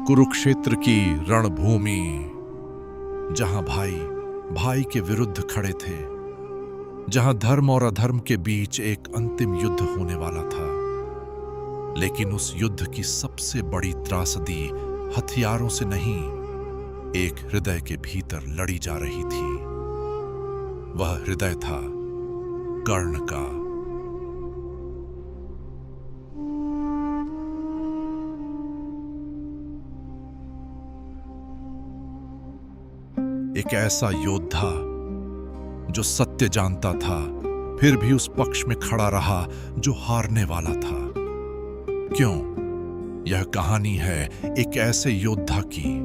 कुरुक्षेत्र की रणभूमि, जहां भाई भाई के विरुद्ध खड़े थे, जहां धर्म और अधर्म के बीच एक अंतिम युद्ध होने वाला था। लेकिन उस युद्ध की सबसे बड़ी त्रासदी हथियारों से नहीं, एक हृदय के भीतर लड़ी जा रही थी। वह हृदय था कर्ण का। एक ऐसा योद्धा जो सत्य जानता था, फिर भी उस पक्ष में खड़ा रहा जो हारने वाला था। क्यों? यह कहानी है एक ऐसे योद्धा की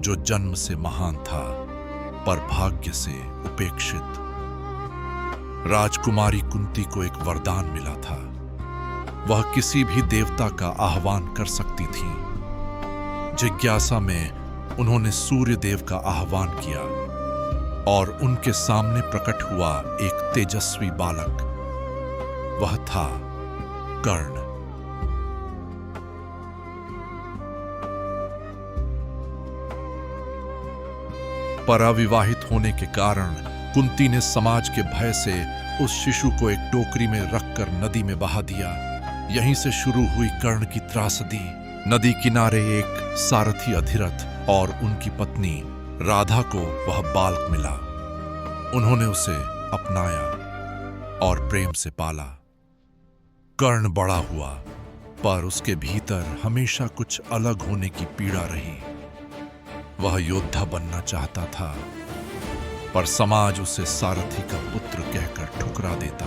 जो जन्म से महान था पर भाग्य से उपेक्षित। राजकुमारी कुंती को एक वरदान मिला था। वह किसी भी देवता का आह्वान कर सकती थी। जिज्ञासा में उन्होंने सूर्य देव का आह्वान किया और उनके सामने प्रकट हुआ एक तेजस्वी बालक। वह था कर्ण। पर अविवाहित होने के कारण कुंती ने समाज के भय से उस शिशु को एक टोकरी में रखकर नदी में बहा दिया। यहीं से शुरू हुई कर्ण की त्रासदी। नदी किनारे एक सारथी अधिरथ और उनकी पत्नी राधा को वह बालक मिला। उन्होंने उसे अपनाया और प्रेम से पाला। कर्ण बड़ा हुआ, पर उसके भीतर हमेशा कुछ अलग होने की पीड़ा रही। वह योद्धा बनना चाहता था, पर समाज उसे सारथी का पुत्र कहकर ठुकरा देता।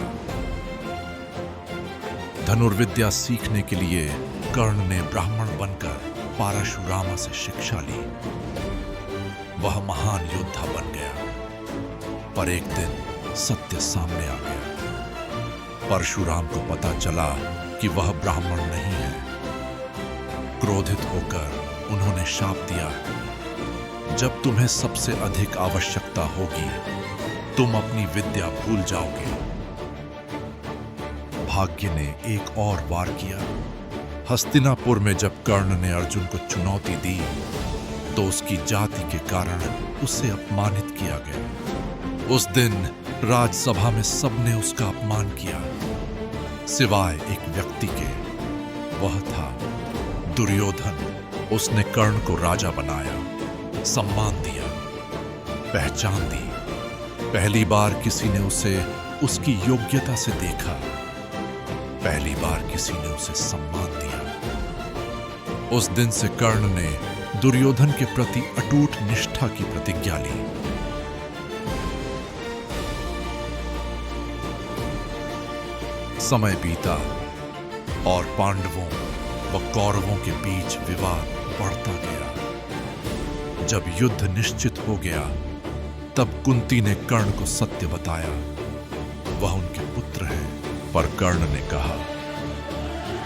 धनुर्विद्या सीखने के लिए कर्ण ने ब्राह्मण बनकर परशुरामा से शिक्षा ली। वह महान योद्धा बन गया, पर एक दिन सत्य सामने आ गया। परशुराम को पता चला कि वह ब्राह्मण नहीं है। क्रोधित होकर उन्होंने शाप दिया, जब तुम्हें सबसे अधिक आवश्यकता होगी, तुम अपनी विद्या भूल जाओगे। भाग्य ने एक और वार किया। हस्तिनापुर में जब कर्ण ने अर्जुन को चुनौती दी, तो उसकी जाति के कारण उसे अपमानित किया गया। उस दिन राजसभा में सबने उसका अपमान किया, सिवाय एक व्यक्ति के। वह था दुर्योधन। उसने कर्ण को राजा बनाया, सम्मान दिया, पहचान दी। पहली बार किसी ने उसे उसकी योग्यता से देखा। पहली बार किसी ने उसे सम्मान दिया। उस दिन से कर्ण ने दुर्योधन के प्रति अटूट निष्ठा की प्रतिज्ञा ली। समय बीता और पांडवों व कौरवों के बीच विवाद बढ़ता गया। जब युद्ध निश्चित हो गया, तब कुंती ने कर्ण को सत्य बताया। वह उनके पुत्र हैं। पर कर्ण ने कहा,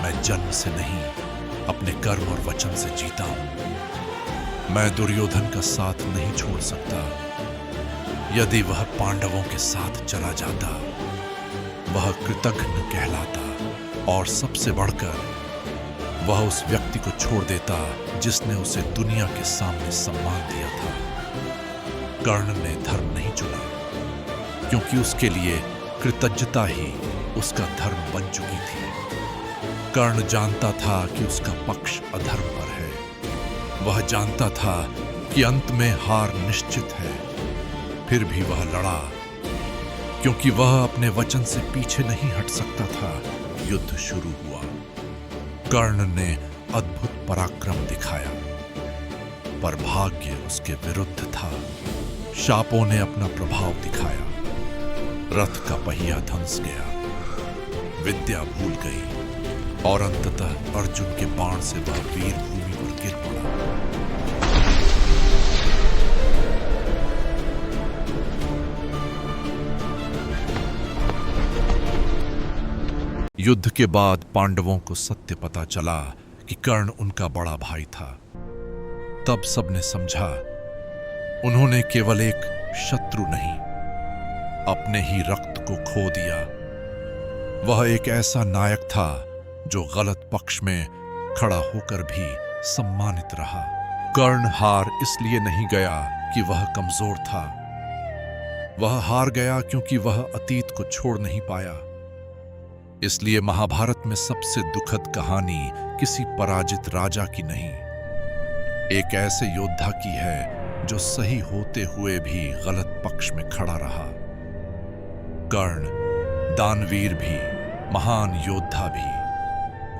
मैं जन्म से नहीं, अपने कर्म और वचन से जीता हूं। मैं दुर्योधन का साथ नहीं छोड़ सकता। यदि वह पांडवों के साथ चला जाता, वह कृतघ्न कहलाता, और सबसे बढ़कर वह उस व्यक्ति को छोड़ देता जिसने उसे दुनिया के सामने सम्मान दिया था। कर्ण ने धर्म नहीं चुना, क्योंकि उसके लिए कृतज्ञता ही उसका धर्म बन चुकी थी। कर्ण जानता था कि उसका पक्ष अधर्म पर है। वह जानता था कि अंत में हार निश्चित है। फिर भी वह लड़ा, क्योंकि वह अपने वचन से पीछे नहीं हट सकता था। युद्ध शुरू हुआ। कर्ण ने अद्भुत पराक्रम दिखाया, पर भाग्य उसके विरुद्ध था। शापों ने अपना प्रभाव दिखाया। रथ का पहिया धंस गया, विद्या भूल गई, और अंततः अर्जुन के बाण से वह वीर भूमि पर गिर पड़ा। युद्ध के बाद पांडवों को सत्य पता चला कि कर्ण उनका बड़ा भाई था। तब सबने समझा, उन्होंने केवल एक शत्रु नहीं, अपने ही रक्त को खो दिया। वह एक ऐसा नायक था जो गलत पक्ष में खड़ा होकर भी सम्मानित रहा। कर्ण हार इसलिए नहीं गया कि वह कमजोर था, वह हार गया क्योंकि वह अतीत को छोड़ नहीं पाया। इसलिए महाभारत में सबसे दुखद कहानी किसी पराजित राजा की नहीं, एक ऐसे योद्धा की है जो सही होते हुए भी गलत पक्ष में खड़ा रहा। कर्ण दानवीर भी, महान योद्धा भी,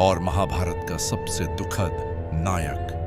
और महाभारत का सबसे दुखद नायक।